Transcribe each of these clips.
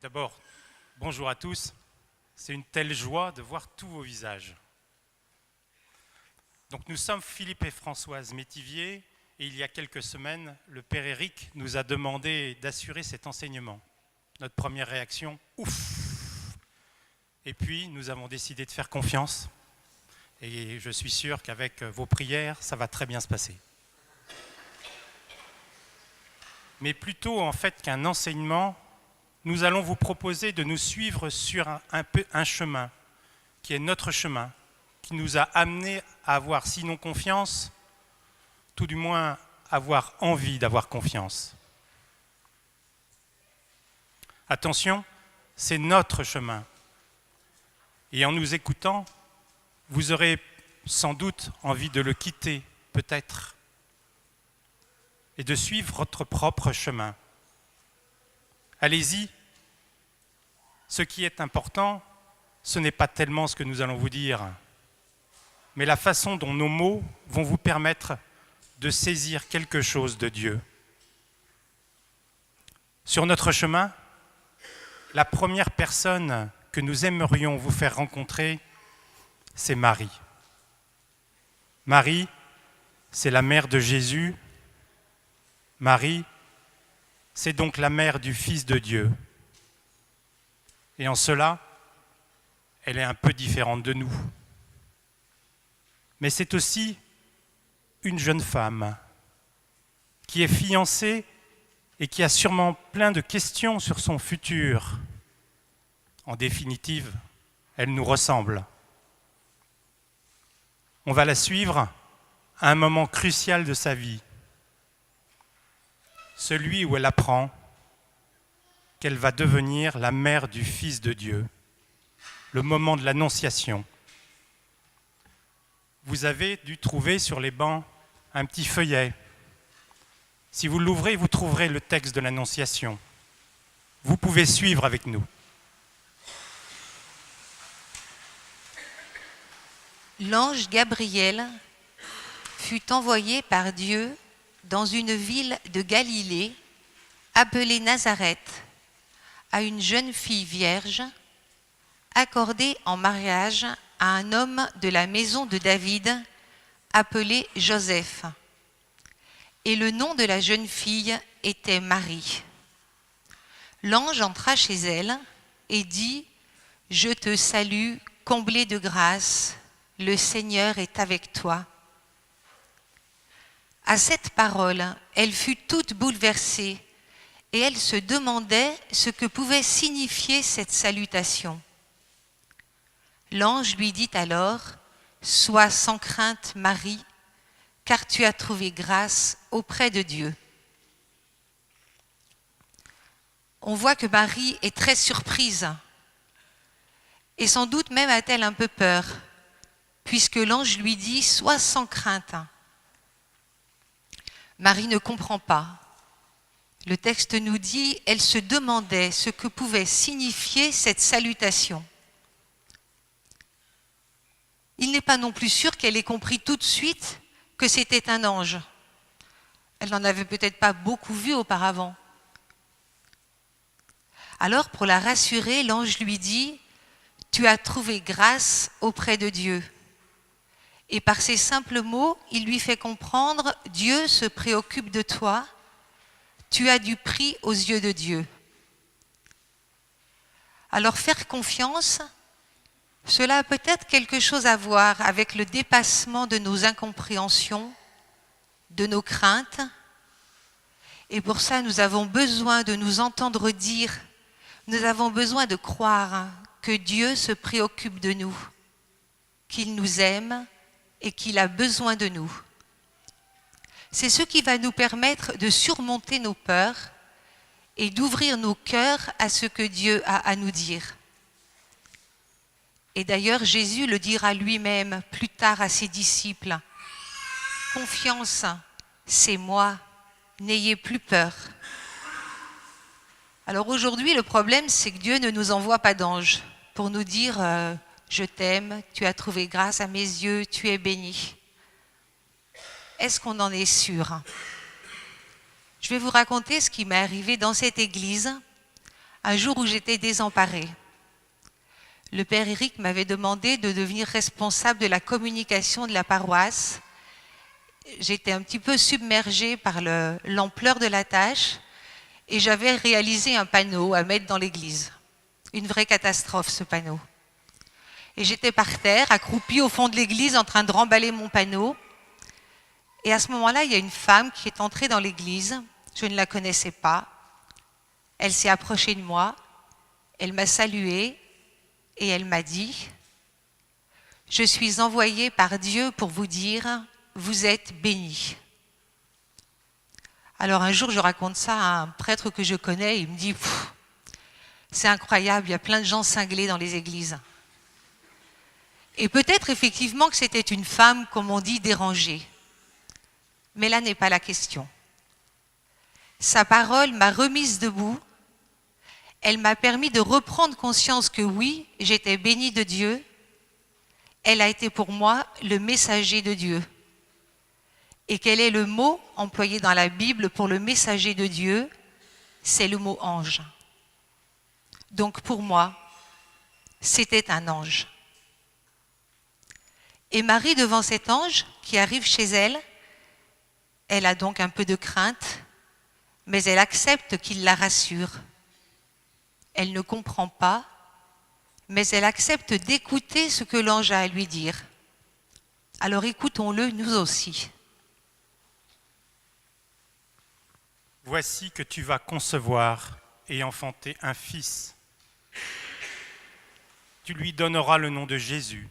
D'abord, bonjour à tous. C'est une telle joie de voir tous vos visages. Donc nous sommes Philippe et Françoise Métivier et il y a quelques semaines, le Père Éric nous a demandé d'assurer cet enseignement. Notre première réaction, ouf! Et puis nous avons décidé de faire confiance et je suis sûr qu'avec vos prières, ça va très bien se passer. Mais plutôt en fait qu'un enseignement, nous allons vous proposer de nous suivre sur un chemin qui est notre chemin, qui nous a amenés à avoir sinon confiance, tout du moins avoir envie d'avoir confiance. Attention, c'est notre chemin. Et en nous écoutant, vous aurez sans doute envie de le quitter, peut-être, et de suivre votre propre chemin. Allez-y. Ce qui est important, ce n'est pas tellement ce que nous allons vous dire, mais la façon dont nos mots vont vous permettre de saisir quelque chose de Dieu. Sur notre chemin, la première personne que nous aimerions vous faire rencontrer, c'est Marie. Marie, c'est la mère de Jésus. Marie, c'est donc la mère du Fils de Dieu. Et en cela, elle est un peu différente de nous. Mais c'est aussi une jeune femme qui est fiancée et qui a sûrement plein de questions sur son futur. En définitive, elle nous ressemble. On va la suivre à un moment crucial de sa vie, celui où elle apprend qu'elle va devenir la mère du Fils de Dieu, le moment de l'Annonciation. Vous avez dû trouver sur les bancs un petit feuillet. Si vous l'ouvrez, vous trouverez le texte de l'Annonciation. Vous pouvez suivre avec nous. L'ange Gabriel fut envoyé par Dieu dans une ville de Galilée appelée Nazareth, à une jeune fille vierge, accordée en mariage à un homme de la maison de David, appelé Joseph. Et le nom de la jeune fille était Marie. L'ange entra chez elle et dit : « Je te salue, comblée de grâce, le Seigneur est avec toi. » À cette parole, elle fut toute bouleversée, et elle se demandait ce que pouvait signifier cette salutation. L'ange lui dit alors : « Sois sans crainte, Marie, car tu as trouvé grâce auprès de Dieu. » On voit que Marie est très surprise, et sans doute même a-t-elle un peu peur, puisque l'ange lui dit : « Sois sans crainte. » Marie ne comprend pas. Le texte nous dit, elle se demandait ce que pouvait signifier cette salutation. Il n'est pas non plus sûr qu'elle ait compris tout de suite que c'était un ange. Elle n'en avait peut-être pas beaucoup vu auparavant. Alors, pour la rassurer, l'ange lui dit : « Tu as trouvé grâce auprès de Dieu. » Et par ces simples mots, il lui fait comprendre : Dieu se préoccupe de toi. Tu as du prix aux yeux de Dieu. Alors faire confiance, cela a peut-être quelque chose à voir avec le dépassement de nos incompréhensions, de nos craintes. Et pour ça, nous avons besoin de nous entendre dire, nous avons besoin de croire que Dieu se préoccupe de nous, qu'il nous aime et qu'il a besoin de nous. C'est ce qui va nous permettre de surmonter nos peurs et d'ouvrir nos cœurs à ce que Dieu a à nous dire. Et d'ailleurs, Jésus le dira lui-même plus tard à ses disciples : « Confiance, c'est moi, n'ayez plus peur. » Alors aujourd'hui, le problème, c'est que Dieu ne nous envoie pas d'anges pour nous dire « Je t'aime, tu as trouvé grâce à mes yeux, tu es béni. » Est-ce qu'on en est sûr ? Je vais vous raconter ce qui m'est arrivé dans cette église un jour où j'étais désemparée. Le père Éric m'avait demandé de devenir responsable de la communication de la paroisse. J'étais un petit peu submergée par l'ampleur de la tâche et j'avais réalisé un panneau à mettre dans l'église. Une vraie catastrophe, ce panneau. Et j'étais par terre, accroupie au fond de l'église, en train de remballer mon panneau. Et à ce moment-là, il y a une femme qui est entrée dans l'église. Je ne la connaissais pas. Elle s'est approchée de moi. Elle m'a saluée et elle m'a dit « Je suis envoyée par Dieu pour vous dire, vous êtes bénis. » Alors un jour, je raconte ça à un prêtre que je connais. Il me dit « C'est incroyable, il y a plein de gens cinglés dans les églises. » Et peut-être effectivement que c'était une femme, comme on dit, dérangée. Mais là n'est pas la question. Sa parole m'a remise debout. Elle m'a permis de reprendre conscience que oui, j'étais bénie de Dieu. Elle a été pour moi le messager de Dieu. Et quel est le mot employé dans la Bible pour le messager de Dieu? C'est le mot ange. Donc pour moi, c'était un ange. Et Marie, devant cet ange qui arrive chez elle, elle a donc un peu de crainte, mais elle accepte qu'il la rassure. Elle ne comprend pas, mais elle accepte d'écouter ce que l'ange a à lui dire. Alors écoutons-le nous aussi. Voici que tu vas concevoir et enfanter un fils. Tu lui donneras le nom de Jésus.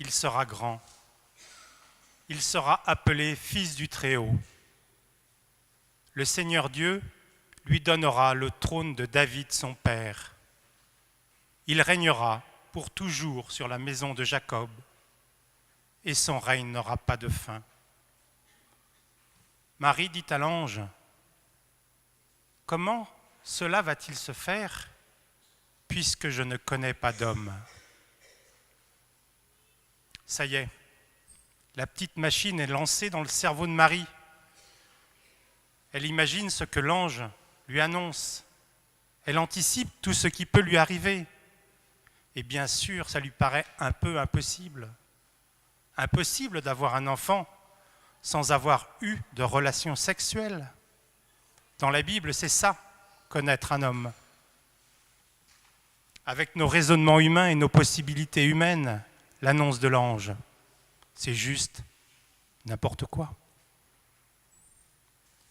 Il sera grand. Il sera appelé Fils du Très-Haut. Le Seigneur Dieu lui donnera le trône de David son père. Il régnera pour toujours sur la maison de Jacob, et son règne n'aura pas de fin. Marie dit à l'ange, « Comment cela va-t-il se faire, puisque je ne connais pas d'homme ?» Ça y est, la petite machine est lancée dans le cerveau de Marie. Elle imagine ce que l'ange lui annonce. Elle anticipe tout ce qui peut lui arriver. Et bien sûr, ça lui paraît un peu impossible. Impossible d'avoir un enfant sans avoir eu de relations sexuelles. Dans la Bible, c'est ça, connaître un homme. Avec nos raisonnements humains et nos possibilités humaines, l'annonce de l'ange, c'est juste n'importe quoi.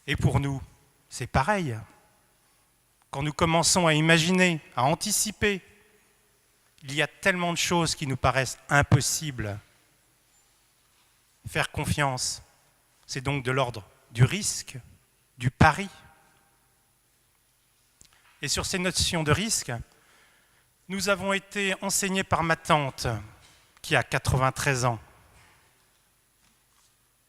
Et pour nous, c'est pareil. Quand nous commençons à imaginer, à anticiper, il y a tellement de choses qui nous paraissent impossibles. Faire confiance, c'est donc de l'ordre du risque, du pari. Et sur ces notions de risque, nous avons été enseignés par ma tante, qui a 93 ans.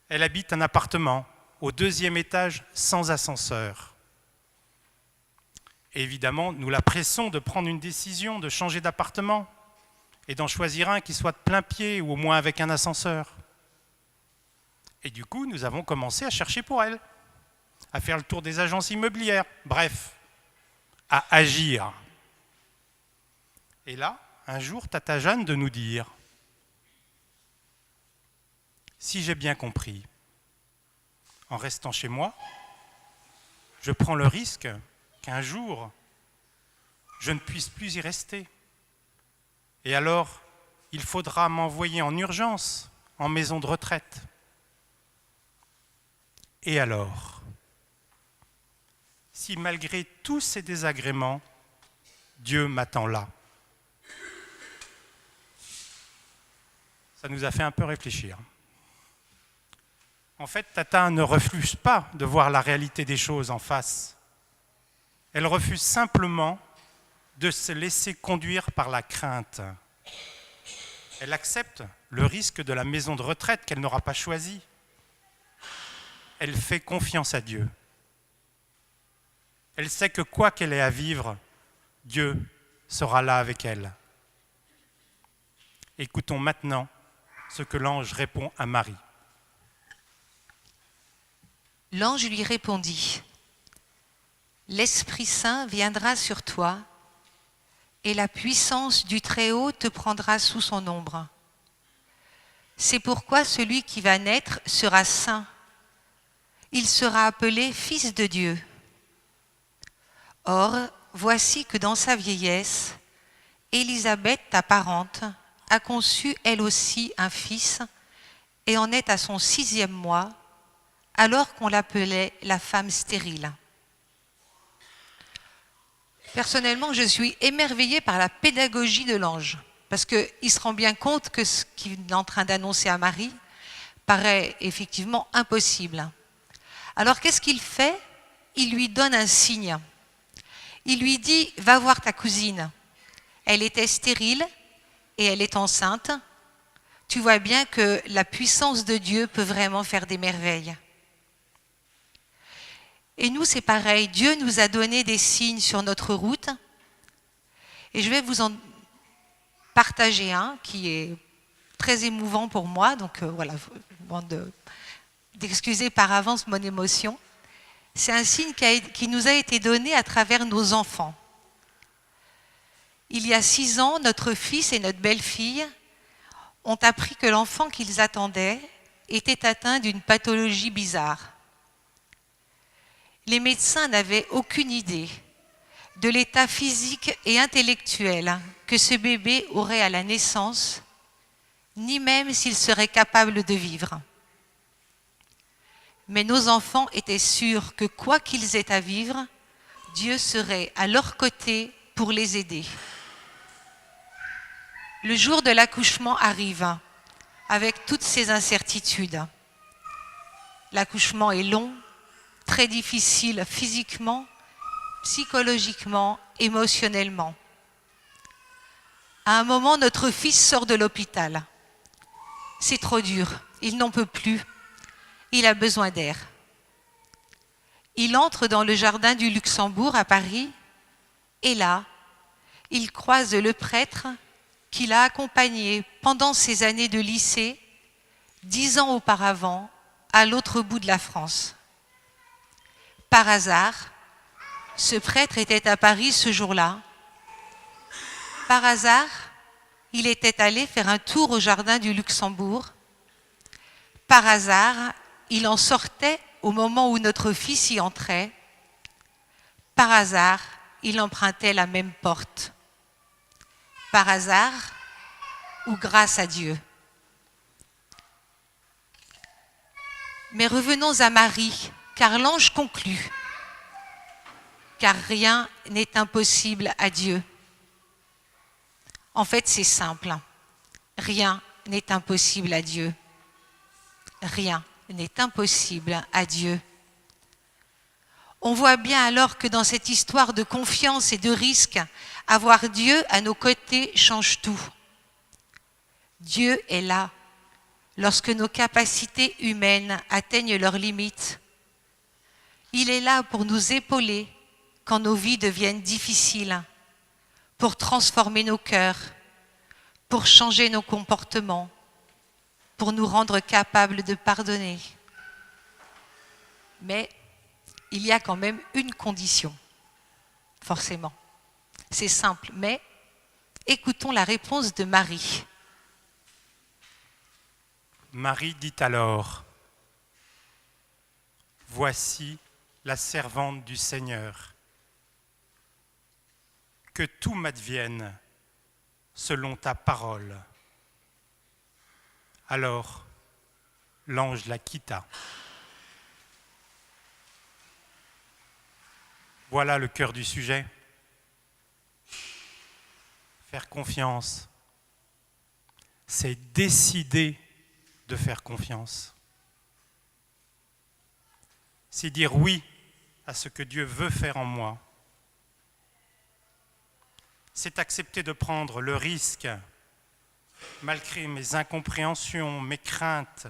Elle habite un appartement au 2e étage sans ascenseur. Et évidemment, nous la pressons de prendre une décision, de changer d'appartement et d'en choisir un qui soit de plein pied ou au moins avec un ascenseur. Et du coup, nous avons commencé à chercher pour elle, à faire le tour des agences immobilières, bref, à agir. Et là, un jour, Tata Jeanne de nous dire « Si j'ai bien compris, en restant chez moi, je prends le risque qu'un jour, je ne puisse plus y rester. Et alors, il faudra m'envoyer en urgence en maison de retraite. Et alors, si malgré tous ces désagréments, Dieu m'attend là ?» Ça nous a fait un peu réfléchir. En fait, Tata ne refuse pas de voir la réalité des choses en face. Elle refuse simplement de se laisser conduire par la crainte. Elle accepte le risque de la maison de retraite qu'elle n'aura pas choisi. Elle fait confiance à Dieu. Elle sait que quoi qu'elle ait à vivre, Dieu sera là avec elle. Écoutons maintenant ce que l'ange répond à Marie. L'ange lui répondit, « l'Esprit Saint viendra sur toi et la puissance du Très-Haut te prendra sous son ombre. C'est pourquoi celui qui va naître sera saint. Il sera appelé Fils de Dieu. Or, voici que dans sa vieillesse, Élisabeth, ta parente, a conçu elle aussi un fils et en est à son 6e mois, alors qu'on l'appelait la femme stérile. Personnellement, je suis émerveillée par la pédagogie de l'ange, parce qu'il se rend bien compte que ce qu'il est en train d'annoncer à Marie paraît effectivement impossible. Alors qu'est-ce qu'il fait? Il lui donne un signe. Il lui dit « Va voir ta cousine. Elle était stérile et elle est enceinte. Tu vois bien que la puissance de Dieu peut vraiment faire des merveilles. » Et nous, c'est pareil. Dieu nous a donné des signes sur notre route. Et je vais vous en partager un qui est très émouvant pour moi. Donc voilà, je vous demande d'excuser par avance mon émotion. C'est un signe qui nous a été donné à travers nos enfants. Il y a 6 ans, notre fils et notre belle-fille ont appris que l'enfant qu'ils attendaient était atteint d'une pathologie bizarre. Les médecins n'avaient aucune idée de l'état physique et intellectuel que ce bébé aurait à la naissance, ni même s'il serait capable de vivre. Mais nos enfants étaient sûrs que quoi qu'ils aient à vivre, Dieu serait à leur côté pour les aider. Le jour de l'accouchement arrive, avec toutes ces incertitudes. L'accouchement est long, très difficile physiquement, psychologiquement, émotionnellement. À un moment, notre fils sort de l'hôpital. C'est trop dur, il n'en peut plus, il a besoin d'air. Il entre dans le jardin du Luxembourg à Paris et là, il croise le prêtre qui l'a accompagné pendant ses années de lycée, 10 ans auparavant, à l'autre bout de la France. Par hasard, ce prêtre était à Paris ce jour-là. Par hasard, il était allé faire un tour au jardin du Luxembourg. Par hasard, il en sortait au moment où notre fils y entrait. Par hasard, il empruntait la même porte. Par hasard ou grâce à Dieu. Mais revenons à Marie, car l'ange conclut, car rien n'est impossible à Dieu. En fait, c'est simple. Rien n'est impossible à Dieu. Rien n'est impossible à Dieu. On voit bien alors que dans cette histoire de confiance et de risque, avoir Dieu à nos côtés change tout. Dieu est là lorsque nos capacités humaines atteignent leurs limites. Il est là pour nous épauler quand nos vies deviennent difficiles, pour transformer nos cœurs, pour changer nos comportements, pour nous rendre capables de pardonner. Mais il y a quand même une condition, forcément. C'est simple, mais écoutons la réponse de Marie. Marie dit alors, « Voici la servante du Seigneur. Que tout m'advienne selon ta parole. » Alors, l'ange la quitta. Voilà le cœur du sujet. Faire confiance, c'est décider de faire confiance. C'est dire oui à ce que Dieu veut faire en moi. C'est accepter de prendre le risque, malgré mes incompréhensions, mes craintes.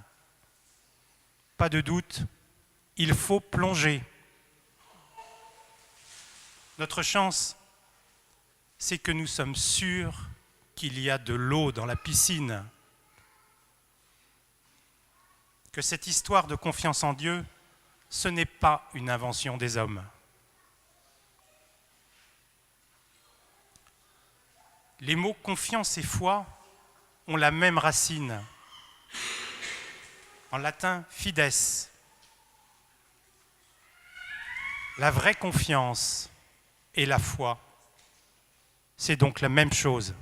Pas de doute, il faut plonger. Notre chance, c'est que nous sommes sûrs qu'il y a de l'eau dans la piscine. Que cette histoire de confiance en Dieu, ce n'est pas une invention des hommes. Les mots confiance et foi ont la même racine. En latin, fides. La vraie confiance et la foi, c'est donc la même chose.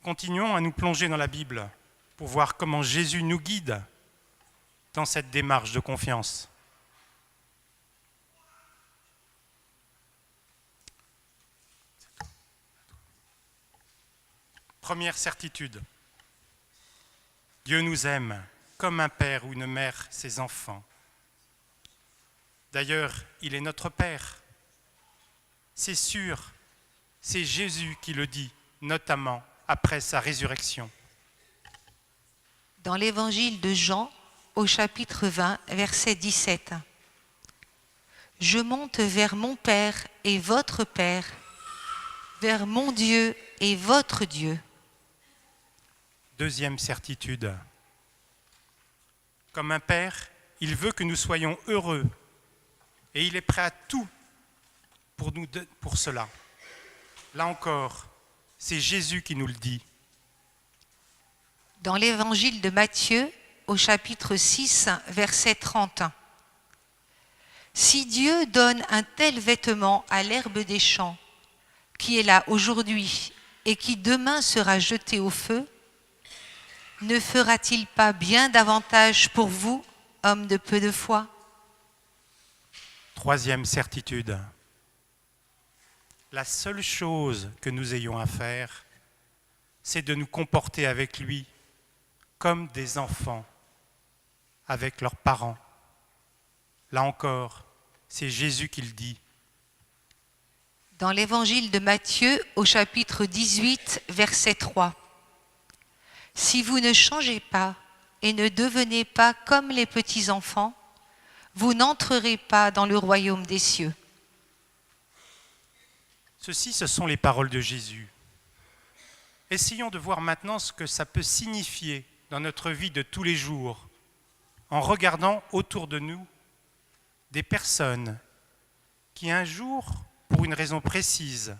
Continuons à nous plonger dans la Bible pour voir comment Jésus nous guide dans cette démarche de confiance. Première certitude, Dieu nous aime comme un père ou une mère ses enfants. D'ailleurs, il est notre Père. C'est sûr, c'est Jésus qui le dit, notamment après sa résurrection. Dans l'évangile de Jean, au chapitre 20, verset 17. Je monte vers mon Père et votre Père, vers mon Dieu et votre Dieu. Deuxième certitude. Comme un père, il veut que nous soyons heureux et il est prêt à tout pour cela. Là encore, c'est Jésus qui nous le dit. Dans l'évangile de Matthieu, au chapitre 6, verset 30. Si Dieu donne un tel vêtement à l'herbe des champs, qui est là aujourd'hui et qui demain sera jeté au feu, ne fera-t-il pas bien davantage pour vous, hommes de peu de foi ? Troisième certitude. La seule chose que nous ayons à faire, c'est de nous comporter avec lui comme des enfants, avec leurs parents. Là encore, c'est Jésus qui le dit. Dans l'évangile de Matthieu, au chapitre 18, verset 3. Si vous ne changez pas et ne devenez pas comme les petits-enfants, vous n'entrerez pas dans le royaume des cieux. Ceci, ce sont les paroles de Jésus. Essayons de voir maintenant ce que ça peut signifier dans notre vie de tous les jours, en regardant autour de nous des personnes qui un jour, pour une raison précise,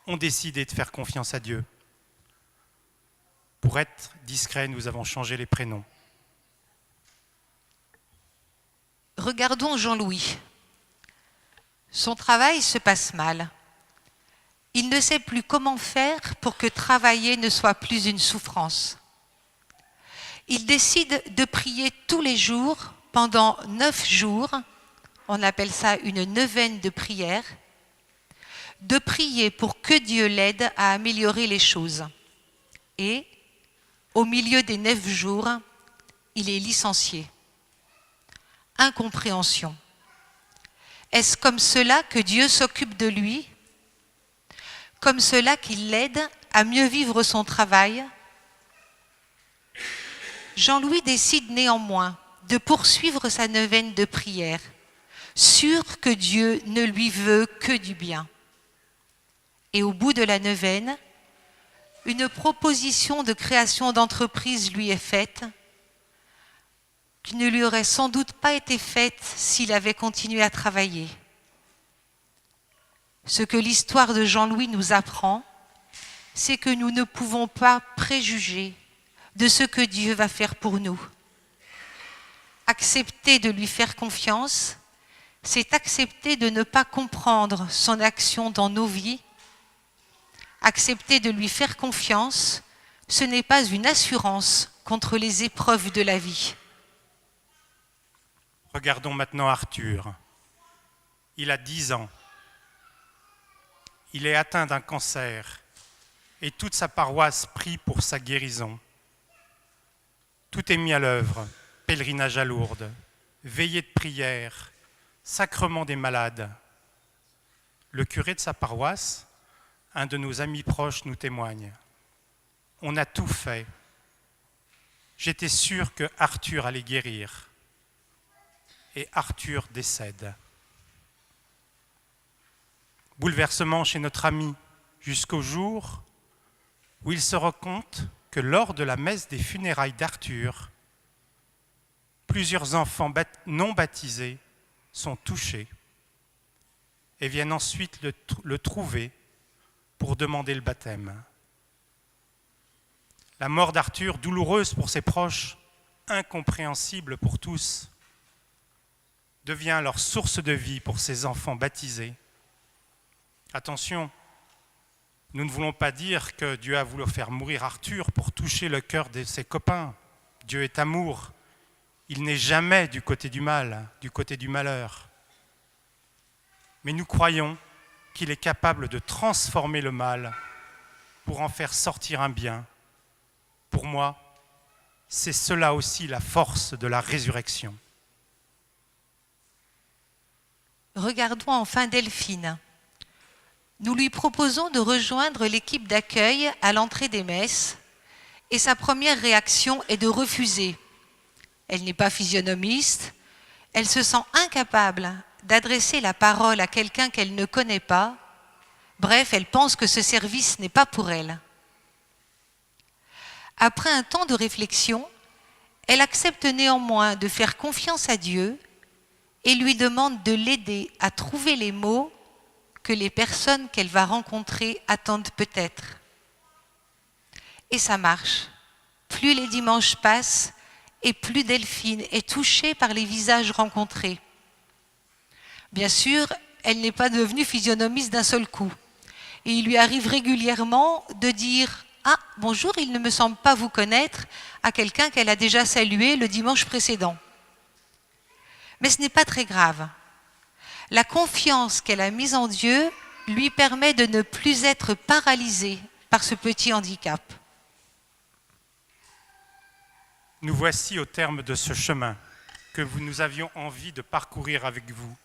ont décidé de faire confiance à Dieu. Pour être discret, nous avons changé les prénoms. Regardons Jean-Louis. Son travail se passe mal. Il ne sait plus comment faire pour que travailler ne soit plus une souffrance. Il décide de prier tous les jours pendant 9 jours, on appelle ça une neuvaine de prière, de prier pour que Dieu l'aide à améliorer les choses. Et, au milieu des 9 jours, il est licencié. Incompréhension. Est-ce comme cela que Dieu s'occupe de lui ? Comme cela qu'il l'aide à mieux vivre son travail ? Jean-Louis décide néanmoins de poursuivre sa neuvaine de prière, sûr que Dieu ne lui veut que du bien. Et au bout de la neuvaine, une proposition de création d'entreprise lui est faite, qui ne lui aurait sans doute pas été faite s'il avait continué à travailler. Ce que l'histoire de Jean-Louis nous apprend, c'est que nous ne pouvons pas préjuger de ce que Dieu va faire pour nous. Accepter de lui faire confiance, c'est accepter de ne pas comprendre son action dans nos vies. Accepter de lui faire confiance, ce n'est pas une assurance contre les épreuves de la vie. Regardons maintenant Arthur. Il a 10 ans. Il est atteint d'un cancer et toute sa paroisse prie pour sa guérison. Tout est mis à l'œuvre, pèlerinage à Lourdes, veillée de prière, sacrement des malades. Le curé de sa paroisse, un de nos amis proches, nous témoigne. On a tout fait. J'étais sûr que Arthur allait guérir. Et Arthur décède. Bouleversement chez notre ami jusqu'au jour où il se rend compte que lors de la messe des funérailles d'Arthur, plusieurs enfants non baptisés sont touchés. et viennent ensuite le trouver pour demander le baptême. La mort d'Arthur, douloureuse pour ses proches, incompréhensible pour tous, devient leur source de vie pour ces enfants baptisés. Attention, nous ne voulons pas dire que Dieu a voulu faire mourir Arthur pour toucher le cœur de ses copains. Dieu est amour. Il n'est jamais du côté du mal, du côté du malheur. Mais nous croyons qu'il est capable de transformer le mal pour en faire sortir un bien. Pour moi, c'est cela aussi la force de la résurrection. Regardons enfin Delphine. Nous lui proposons de rejoindre l'équipe d'accueil à l'entrée des messes et sa première réaction est de refuser. Elle n'est pas physionomiste, elle se sent incapable d'adresser la parole à quelqu'un qu'elle ne connaît pas. Bref, elle pense que ce service n'est pas pour elle. Après un temps de réflexion, elle accepte néanmoins de faire confiance à Dieu et lui demande de l'aider à trouver les mots que les personnes qu'elle va rencontrer attendent peut-être. Et ça marche. Plus les dimanches passent et plus Delphine est touchée par les visages rencontrés. Bien sûr, elle n'est pas devenue physionomiste d'un seul coup. Et il lui arrive régulièrement de dire « Ah, bonjour, il ne me semble pas vous connaître » à quelqu'un qu'elle a déjà salué le dimanche précédent. Mais ce n'est pas très grave. La confiance qu'elle a mise en Dieu lui permet de ne plus être paralysée par ce petit handicap. Nous voici au terme de ce chemin que nous avions envie de parcourir avec vous.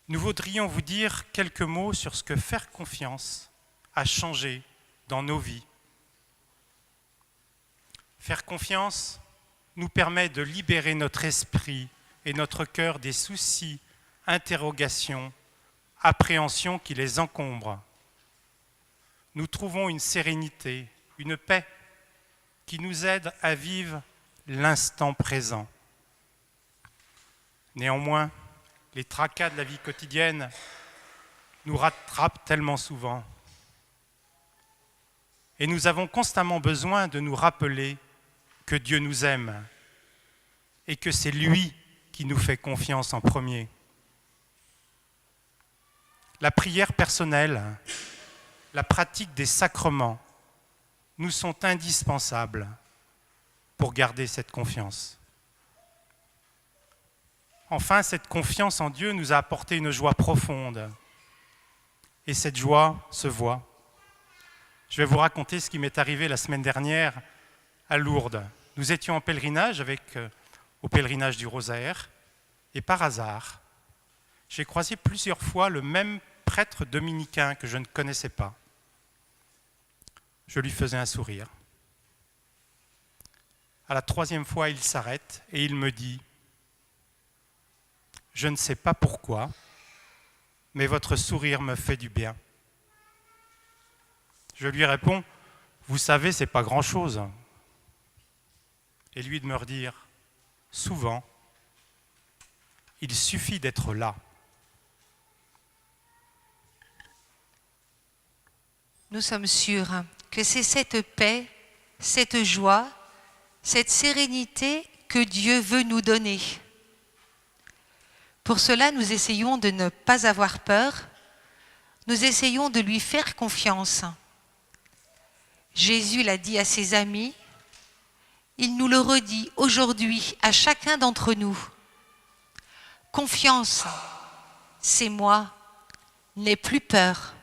Nous voudrions vous dire quelques mots sur ce que faire confiance a changé dans nos vies. Faire confiance nous permet de libérer notre esprit et notre cœur des soucis, interrogations, appréhensions qui les encombrent. Nous trouvons une sérénité, une paix qui nous aide à vivre l'instant présent. Néanmoins, les tracas de la vie quotidienne nous rattrapent tellement souvent. Et nous avons constamment besoin de nous rappeler que Dieu nous aime et que c'est lui qui nous fait confiance en premier. La prière personnelle, la pratique des sacrements nous sont indispensables pour garder cette confiance. Enfin, cette confiance en Dieu nous a apporté une joie profonde. Et cette joie se voit. Je vais vous raconter ce qui m'est arrivé la semaine dernière à Lourdes. Nous étions en pèlerinage au pèlerinage du Rosaire, et par hasard, j'ai croisé plusieurs fois le même prêtre dominicain que je ne connaissais pas. Je lui faisais un sourire. À la troisième fois, il s'arrête et il me dit « Je ne sais pas pourquoi, mais votre sourire me fait du bien. » Je lui réponds « Vous savez, c'est pas grand-chose. » Et lui de me redire « Souvent, il suffit d'être là. » Nous sommes sûrs que c'est cette paix, cette joie, cette sérénité que Dieu veut nous donner. Pour cela, nous essayons de ne pas avoir peur, nous essayons de lui faire confiance. Jésus l'a dit à ses amis, il nous le redit aujourd'hui à chacun d'entre nous. Confiance, c'est moi, n'aie plus peur.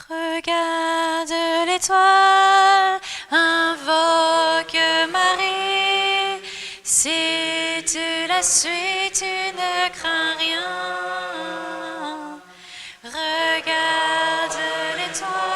Regarde l'étoile, invoque Marie. Si tu la suis, tu ne crains rien. Regarde l'étoile.